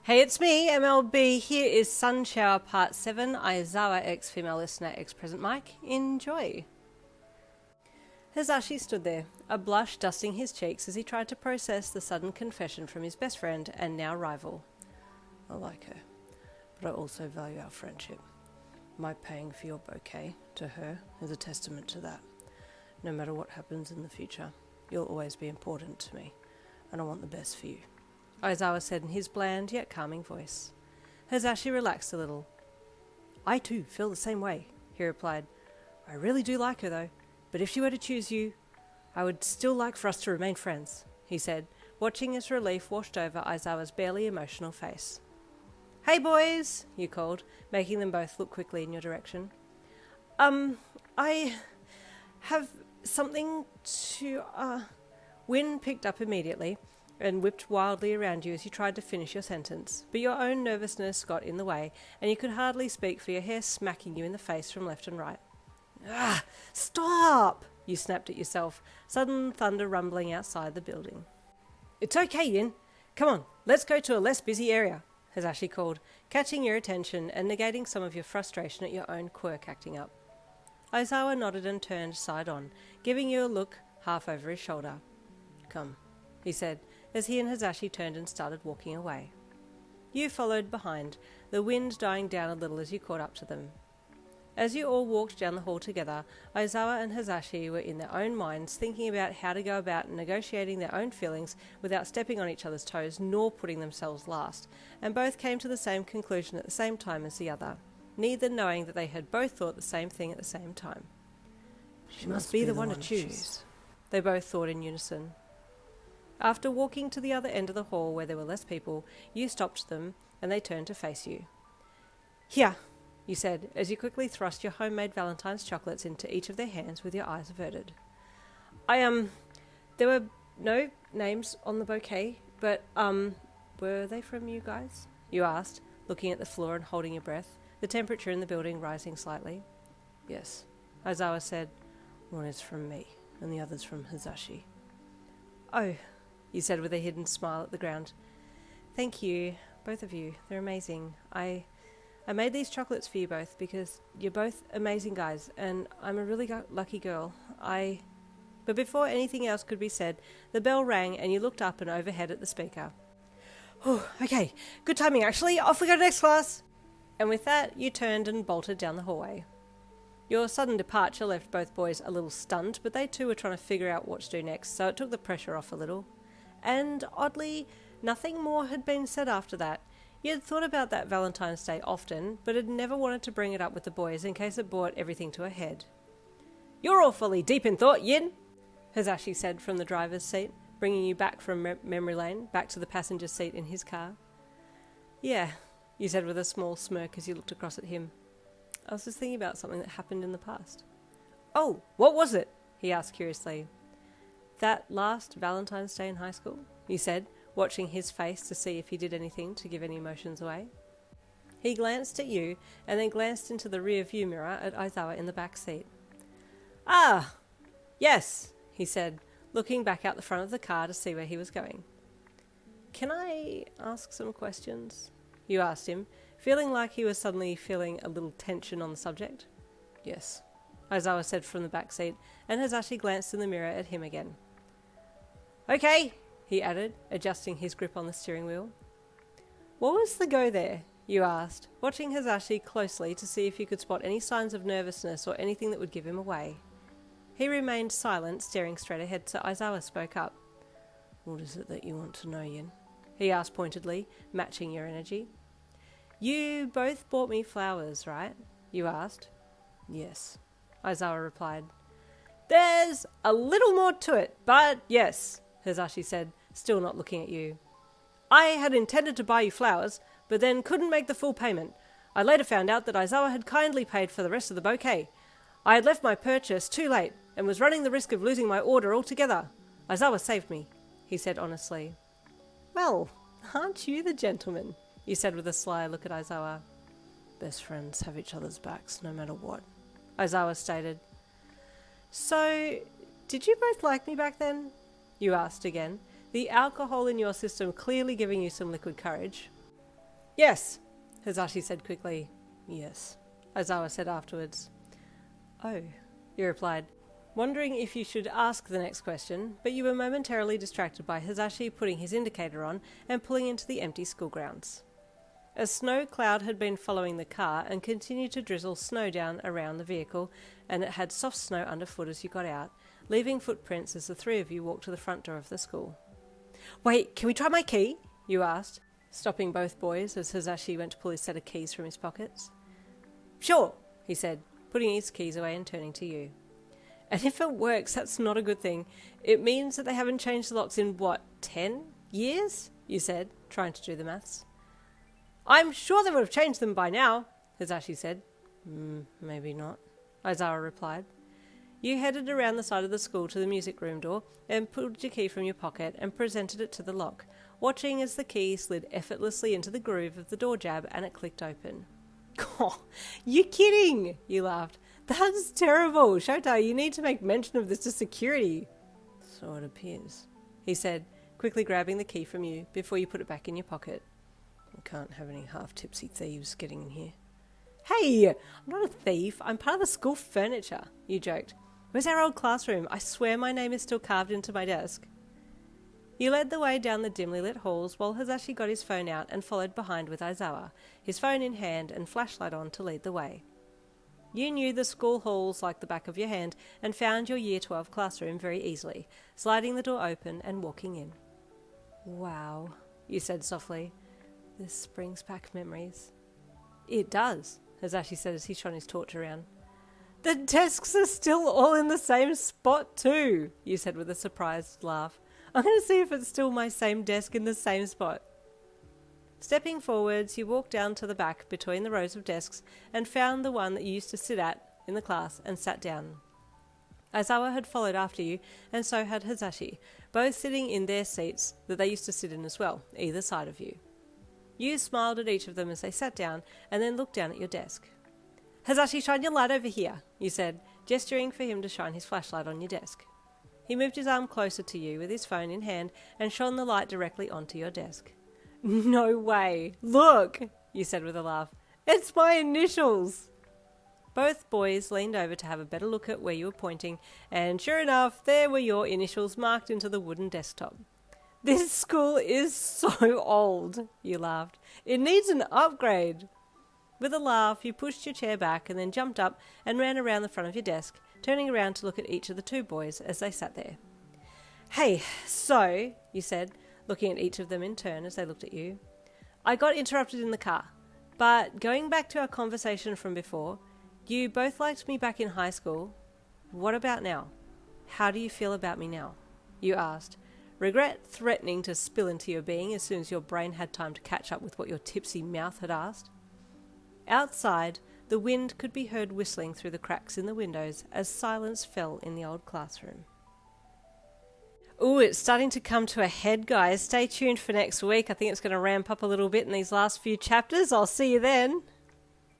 Hey, it's me, MLB. Here is Sunshower Part 7, Aizawa X Female Listener X Present Mic. Enjoy! Hizashi stood there, a blush dusting his cheeks as he tried to process the sudden confession from his best friend and now rival. I like her, but I also value our friendship. My paying for your bouquet to her is a testament to that. No matter what happens in the future, you'll always be important to me, and I want the best for you, Aizawa said in his bland yet calming voice. Hizashi relaxed a little. I too feel the same way, he replied. I really do like her though, but if she were to choose you, I would still like for us to remain friends, he said, watching as relief washed over Aizawa's barely emotional face. Hey boys, you called, making them both look quickly in your direction. I have something to, Win picked up immediately and whipped wildly around you as you tried to finish your sentence, but your own nervousness got in the way, and you could hardly speak for your hair smacking you in the face from left and right. Ah, stop! You snapped at yourself, sudden thunder rumbling outside the building. It's okay, Yin. Come on, let's go to a less busy area, Hizashi called, catching your attention and negating some of your frustration at your own quirk acting up. Aizawa nodded and turned side on, giving you a look half over his shoulder. Come, he said, as he and Hizashi turned and started walking away. You followed behind, the wind dying down a little as you caught up to them. As you all walked down the hall together, Aizawa and Hizashi were in their own minds thinking about how to go about negotiating their own feelings without stepping on each other's toes nor putting themselves last, and both came to the same conclusion at the same time as the other, neither knowing that they had both thought the same thing at the same time. She must be the one to choose, they both thought in unison. After walking to the other end of the hall where there were less people, you stopped them, and they turned to face you. Here, you said, as you quickly thrust your homemade Valentine's chocolates into each of their hands with your eyes averted. There were no names on the bouquet, but, were they from you guys? You asked, looking at the floor and holding your breath, the temperature in the building rising slightly. Yes, Aizawa said. One is from me, and the other's from Hizashi. Oh, you said with a hidden smile at the ground. Thank you, both of you. They're amazing. I made these chocolates for you both because you're both amazing guys, and I'm a really lucky girl. But before anything else could be said, the bell rang and you looked up and overhead at the speaker. Oh, okay. Good timing, actually. Off we go to next class. And with that, you turned and bolted down the hallway. Your sudden departure left both boys a little stunned, but they too were trying to figure out what to do next, so it took the pressure off a little. And oddly, nothing more had been said after that. You had thought about that Valentine's Day often, but had never wanted to bring it up with the boys in case it brought everything to a head. You're awfully deep in thought, Yin, Hizashi said from the driver's seat, bringing you back from memory lane, back to the passenger seat in his car. Yeah, you said with a small smirk as you looked across at him. I was just thinking about something that happened in the past. Oh, what was it? He asked curiously. That last Valentine's Day in high school, you said, watching his face to see if he did anything to give any emotions away. He glanced at you and then glanced into the rear view mirror at Aizawa in the back seat. Ah, yes, he said, looking back out the front of the car to see where he was going. Can I ask some questions? You asked him, feeling like he was suddenly feeling a little tension on the subject. Yes, Aizawa said from the back seat, and Hizashi glanced in the mirror at him again. Okay, he added, adjusting his grip on the steering wheel. What was the go there? You asked, watching Hizashi closely to see if you could spot any signs of nervousness or anything that would give him away. He remained silent, staring straight ahead, so Aizawa spoke up. What is it that you want to know, Yin? He asked pointedly, matching your energy. You both bought me flowers, right? You asked. Yes, Aizawa replied. There's a little more to it, but yes, Hizashi said, still not looking at you. I had intended to buy you flowers, but then couldn't make the full payment. I later found out that Aizawa had kindly paid for the rest of the bouquet. I had left my purchase too late and was running the risk of losing my order altogether. Aizawa saved me, he said honestly. Well, aren't you the gentleman? You said with a sly look at Aizawa. Best friends have each other's backs no matter what, Aizawa stated. So, did you both like me back then? You asked again, the alcohol in your system clearly giving you some liquid courage. Yes, Hizashi said quickly. Yes, Aizawa said afterwards. Oh, you replied, wondering if you should ask the next question, but you were momentarily distracted by Hizashi putting his indicator on and pulling into the empty school grounds. A snow cloud had been following the car and continued to drizzle snow down around the vehicle, and it had soft snow underfoot as you got out, leaving footprints as the three of you walked to the front door of the school. Wait, can we try my key? You asked, stopping both boys as Hizashi went to pull his set of keys from his pockets. Sure, he said, putting his keys away and turning to you. And if it works, that's not a good thing. It means that they haven't changed the locks in, 10 years? You said, trying to do the maths. I'm sure they would have changed them by now, Hizashi said. Maybe not, Aizawa replied. You headed around the side of the school to the music room door and pulled your key from your pocket and presented it to the lock, watching as the key slid effortlessly into the groove of the door jab and it clicked open. Oh, you're kidding, you laughed. That's terrible. Shouta, you need to make mention of this to security. So it appears, he said, quickly grabbing the key from you before you put it back in your pocket. We can't have any half-tipsy thieves getting in here. Hey, I'm not a thief. I'm part of the school furniture, you joked. Where's our old classroom? I swear my name is still carved into my desk. You led the way down the dimly lit halls while Hizashi got his phone out and followed behind with Aizawa, his phone in hand and flashlight on to lead the way. You knew the school halls like the back of your hand and found your Year 12 classroom very easily, sliding the door open and walking in. Wow, you said softly. This brings back memories. It does, Hizashi said as he shone his torch around. The desks are still all in the same spot too, you said with a surprised laugh. I'm going to see if it's still my same desk in the same spot. Stepping forwards, you walked down to the back between the rows of desks and found the one that you used to sit at in the class and sat down. Aizawa had followed after you, and so had Hizashi, both sitting in their seats that they used to sit in as well, either side of you. You smiled at each of them as they sat down and then looked down at your desk. Hizashi, shine your light over here, you said, gesturing for him to shine his flashlight on your desk. He moved his arm closer to you with his phone in hand and shone the light directly onto your desk. No way. Look, you said with a laugh. It's my initials. Both boys leaned over to have a better look at where you were pointing, and sure enough, there were your initials marked into the wooden desktop. This school is so old, you laughed. It needs an upgrade. With a laugh, you pushed your chair back and then jumped up and ran around the front of your desk, turning around to look at each of the two boys as they sat there. Hey, so, you said, looking at each of them in turn as they looked at you. I got interrupted in the car, but going back to our conversation from before, you both liked me back in high school. What about now? How do you feel about me now? You asked, regret threatening to spill into your being as soon as your brain had time to catch up with what your tipsy mouth had asked. Outside, the wind could be heard whistling through the cracks in the windows as silence fell in the old classroom. Ooh, it's starting to come to a head, guys. Stay tuned for next week. I think it's going to ramp up a little bit in these last few chapters. I'll see you then.